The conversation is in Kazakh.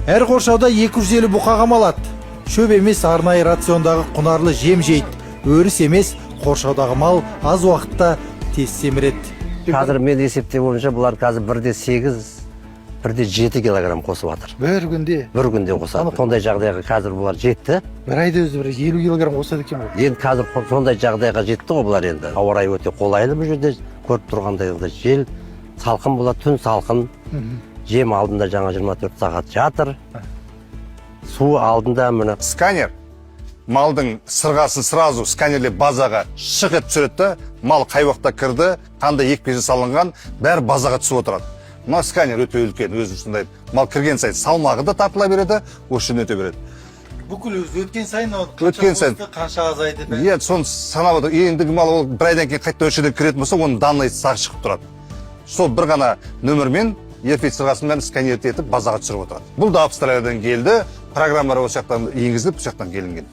Әр қоршауда 250 бұқа қамалады. Шөп емес арнайы рациондағы құнарлы жем жейді. Өріс емес қоршаудағы мал аз уақытта тез семіреді. Қазір мен есептеп бойынша бұлар қазір 1,8, 1,7 килограмм қосып жатыр. Бір күнде. Бір күнде қосады. Сондай жағдайға қазір бұлар жетті. Бір айда өзі 50 килограмм қосады екен ғой. Енді қазір сондай жағдайға жетті ғой бұлар енді. Ауа райы өте қолайлы бұл жерде. Көріп тұрғандай жел салқын болады, түн салқын. Жем алдында жаңа 24 сағат жатыр. Су алдында міне. Сканер малдың сырғасын сразу сканерлеп базаға шығып түсіреді да, мал қай уақытта кірді, қандай екпесі салынған, бәрі базаға түсіп отырады. Мына сканер өте үлкен, өзі сондай. Мал кірген сайын салмағы да тартыла береді, осы өте береді. Бүкіл өткен сайын өткен сайын қанша азайды? Иә, соны санап отыр. Ендігі мал ол бір айдан кейін қайтта өшеден кіретін болса, оның данный сағы шығып тұрады. Сол бір ғана нөмірмен еркек сырғасымен сканер етіп базаға түсіріп отырады. Бұл да Австралиядан келді, программалар осы жақтан енгізіліп, бұл жақтан келінген.